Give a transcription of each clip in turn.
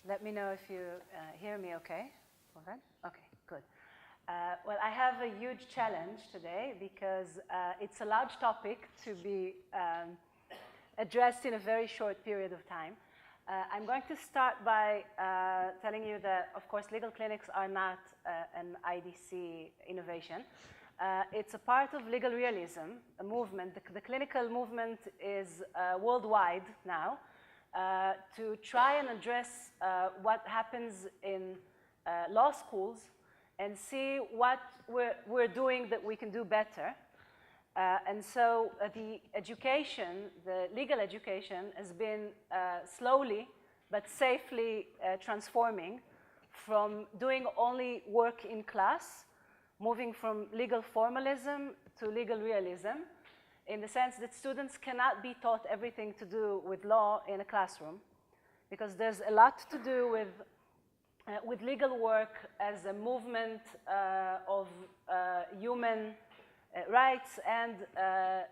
Let me know if you hear me okay. Okay, good. Well, I have a huge challenge today because it's a large topic to be addressed in a very short period of time. I'm going to start by telling you that, of course, legal clinics are not an IDC innovation. It's a part of legal realism, a movement. The clinical movement is worldwide now to try and address what happens in law schools and see what we're doing that we can do better. And so the education, the legal education, has been slowly but safely transforming from doing only work in class, moving from legal formalism to legal realism, in the sense that students cannot be taught everything to do with law in a classroom, because there's a lot to do with legal work as a movement of human rights and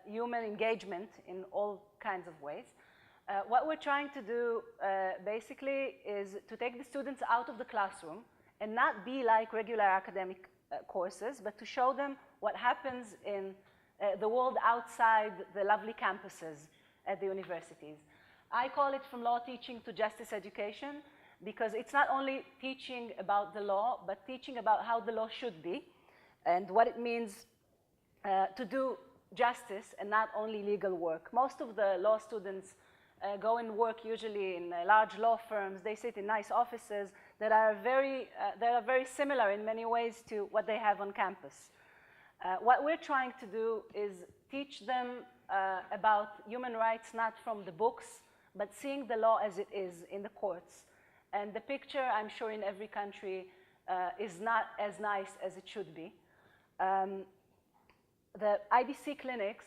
human engagement in all kinds of ways. What we're trying to do basically is to take the students out of the classroom and not be like regular academic courses, but to show them what happens in the world outside the lovely campuses at the universities. I call it from law teaching to justice education, because it's not only teaching about the law, but teaching about how the law should be and what it means to do justice and not only legal work. Most of the law students go and work usually in large law firms. They sit in nice offices that are very similar in many ways to what they have on campus. What we're trying to do is teach them about human rights, not from the books, but seeing the law as it is in the courts. And the picture, I'm sure, in every country is not as nice as it should be. The IDC clinics,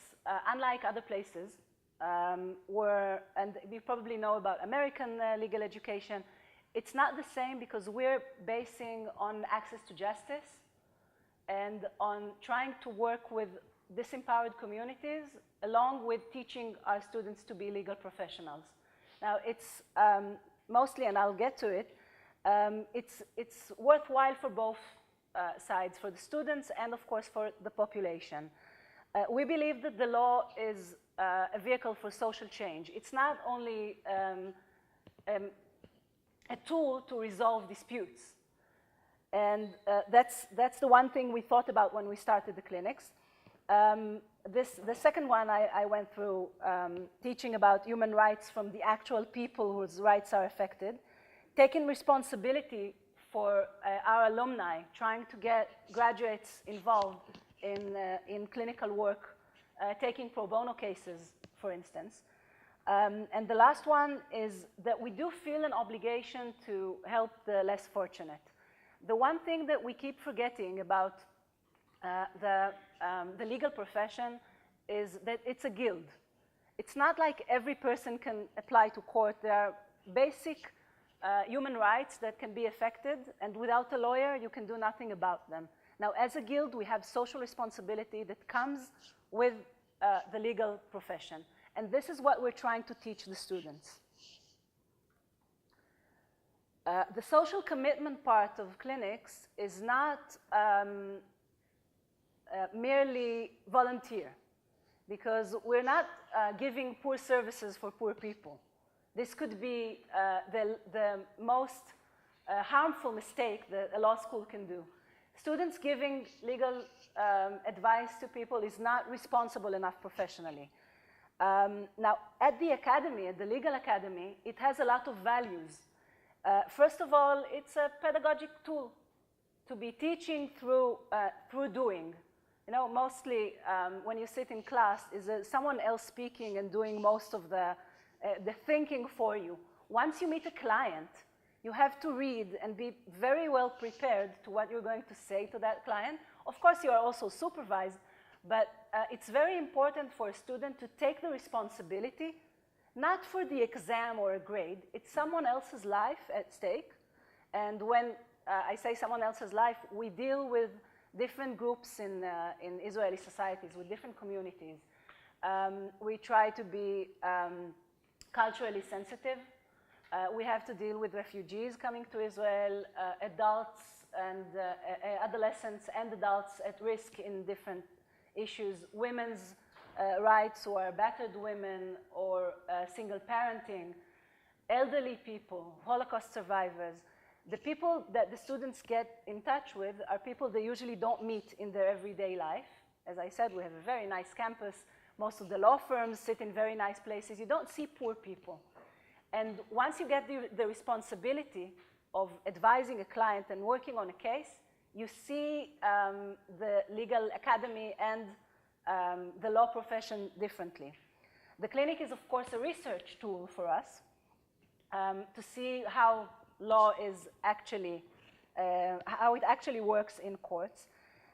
unlike other places, and you probably know about American legal education, it's not the same because we're basing on access to justice and on trying to work with disempowered communities, along with teaching our students to be legal professionals. Now, it's mostly, and I'll get to it, it's worthwhile for both sides, for the students and, of course, for the population. We believe that the law is a vehicle for social change. It's not only a tool to resolve disputes. And that's the one thing we thought about when we started the clinics. The second one I went through, teaching about human rights from the actual people whose rights are affected, taking responsibility for our alumni, trying to get graduates involved in clinical work, taking pro bono cases, for instance. And the last one is that we do feel an obligation to help the less fortunate. The one thing that we keep forgetting about the legal profession is that it's a guild. It's not like every person can apply to court. There are basic human rights that can be affected, and without a lawyer, you can do nothing about them. Now, as a guild, we have social responsibility that comes with the legal profession. And this is what we're trying to teach the students. The social commitment part of clinics is not merely volunteer, because we're not giving poor services for poor people. This could be the most harmful mistake that a law school can do. Students giving legal advice to people is not responsible enough professionally. Now, at the academy, at the legal academy, it has a lot of values. First of all, it's a pedagogic tool to be teaching through doing. You know, mostly when you sit in class, is someone else speaking and doing most of the thinking for you. Once you meet a client, you have to read and be very well prepared to what you're going to say to that client. Of course, you are also supervised, but it's very important for a student to take the responsibility, not for the exam or a grade. It's someone else's life at stake. And when I say someone else's life, we deal with different groups in Israeli societies, with different communities. We try to be culturally sensitive. We have to deal with refugees coming to Israel, adults and adolescents and adults at risk in different issues, women's rights who are battered women or single parenting, elderly people, Holocaust survivors. The people that the students get in touch with are people they usually don't meet in their everyday life. As I said, we have a very nice campus. Most of the law firms sit in very nice places. You don't see poor people. And once you get the responsibility of advising a client and working on a case, you see the legal academy and the law profession differently. The clinic is, of course, a research tool for us to see how law is actually, how it actually works in courts.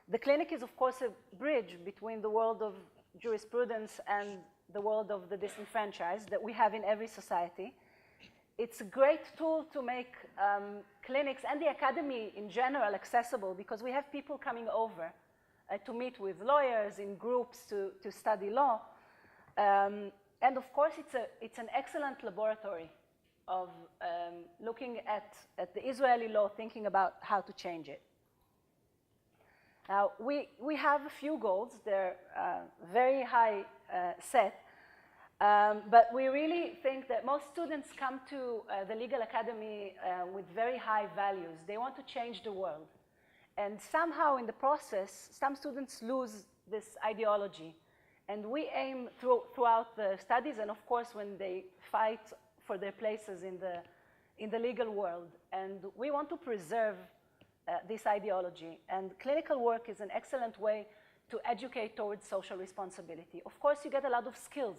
The clinic is, of course, a bridge between the world of jurisprudence and the world of the disenfranchised that we have in every society. It's a great tool to make clinics and the academy in general accessible because we have people coming over to meet with lawyers in groups to study law. And of course, it's an excellent laboratory of looking at the Israeli law, thinking about how to change it. Now, we have a few goals. They're very high set. But we really think that most students come to the legal academy with very high values. They want to change the world. And somehow in the process, some students lose this ideology. And we aim throughout the studies, and of course when they fight for their places in the legal world. And we want to preserve this ideology. And clinical work is an excellent way to educate towards social responsibility. Of course, you get a lot of skills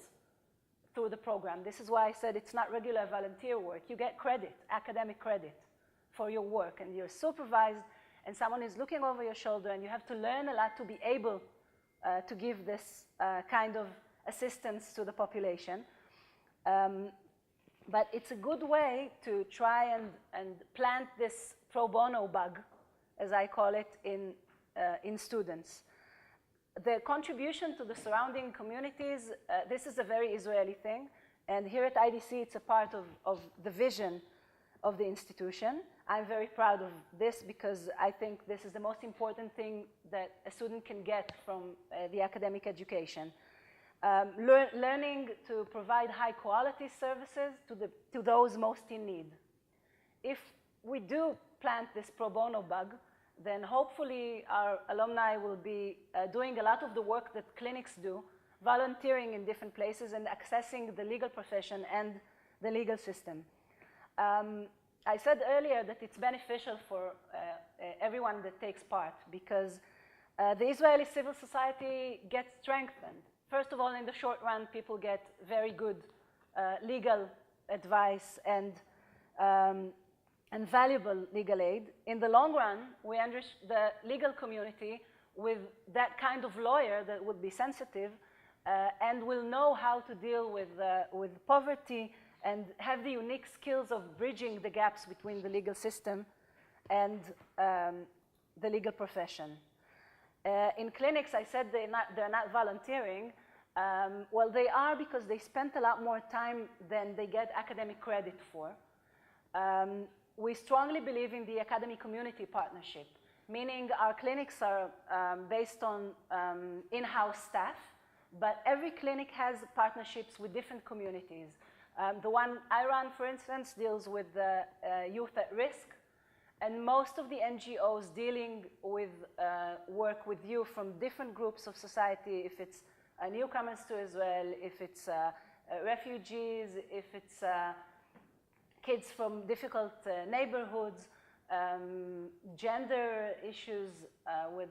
through the program. This is why I said it's not regular volunteer work. You get credit, academic credit for your work, and you're supervised, and someone is looking over your shoulder, and you have to learn a lot to be able to give this kind of assistance to the population. But it's a good way to try and plant this pro bono bug, as I call it, in students. The contribution to the surrounding communities, this is a very Israeli thing. And here at IDC, it's a part of the vision of the institution. I'm very proud of this because I think this is the most important thing that a student can get from the academic education. Learning to provide high quality services to those most in need. If we do plant this pro bono bug, then hopefully our alumni will be doing a lot of the work that clinics do, volunteering in different places and accessing the legal profession and the legal system. I said earlier that it's beneficial for everyone that takes part because the Israeli civil society gets strengthened. First of all, in the short run, people get very good legal advice and valuable legal aid. In the long run, we understand the legal community with that kind of lawyer that would be sensitive and will know how to deal with poverty and have the unique skills of bridging the gaps between the legal system and the legal profession. In clinics, I said they're not volunteering. Well, they are because they spent a lot more time than they get academic credit for. We strongly believe in the academy community partnership, meaning our clinics are based on in-house staff, but every clinic has partnerships with different communities. The one I run, for instance, deals with youth at risk, and most of the NGOs dealing with work with youth from different groups of society, if it's newcomers to Israel, if it's refugees, if it's kids from difficult neighborhoods, gender issues with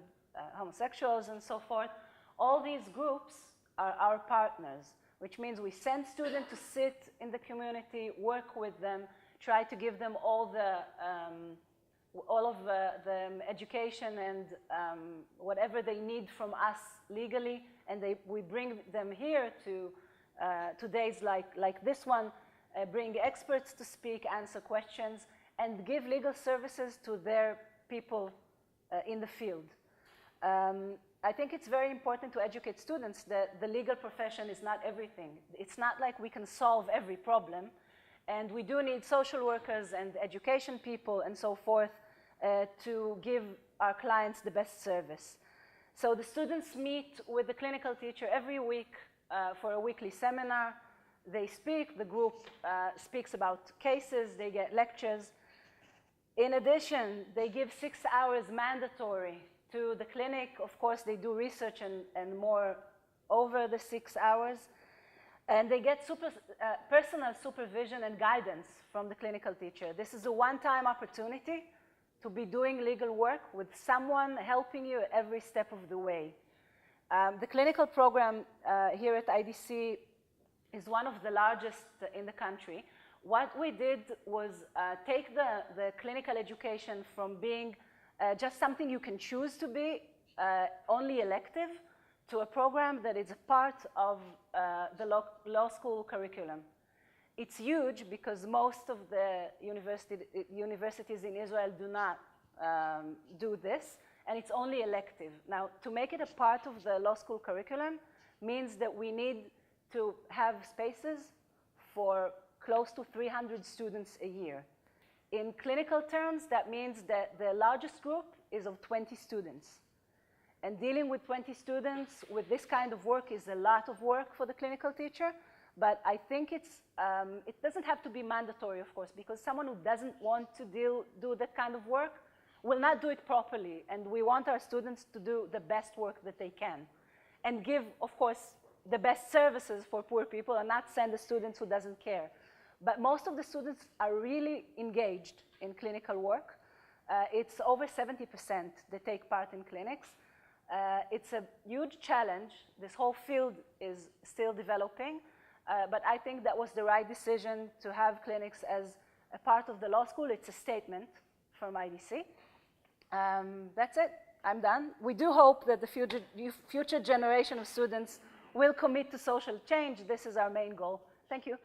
homosexuals and so forth. All these groups are our partners, which means we send students to sit in the community, work with them, try to give them all of the education and whatever they need from us legally, and we bring them here to days like this one, bring experts to speak, answer questions, and give legal services to their people in the field. I think it's very important to educate students that the legal profession is not everything. It's not like we can solve every problem, And we do need social workers and education people and so forth to give our clients the best service. So the students meet with the clinical teacher every week for a weekly seminar. They speak, the group speaks about cases, they get lectures. In addition, they give 6 hours mandatory to the clinic. Of course, they do research and more over the 6 hours. And they get personal supervision and guidance from the clinical teacher. This is a one-time opportunity to be doing legal work with someone helping you every step of the way. The clinical program here at IDC is one of the largest in the country. What we did was take the clinical education from being just something you can choose to be, only elective, to a program that is a part of the law school curriculum. It's huge because most of the universities in Israel do not do this, and it's only elective. Now, to make it a part of the law school curriculum means that we need to have spaces for close to 300 students a year. In clinical terms, that means that the largest group is of 20 students. And dealing with 20 students with this kind of work is a lot of work for the clinical teacher, but I think it doesn't have to be mandatory, of course, because someone who doesn't want to do that kind of work will not do it properly, and we want our students to do the best work that they can and give, of course, the best services for poor people and not send the students who doesn't care. But most of the students are really engaged in clinical work. It's over 70% that take part in clinics. It's a huge challenge. This whole field is still developing, but I think that was the right decision to have clinics as a part of the law school. It's a statement from IDC. That's it. I'm done. We do hope that the future generation of students will commit to social change. This is our main goal. Thank you.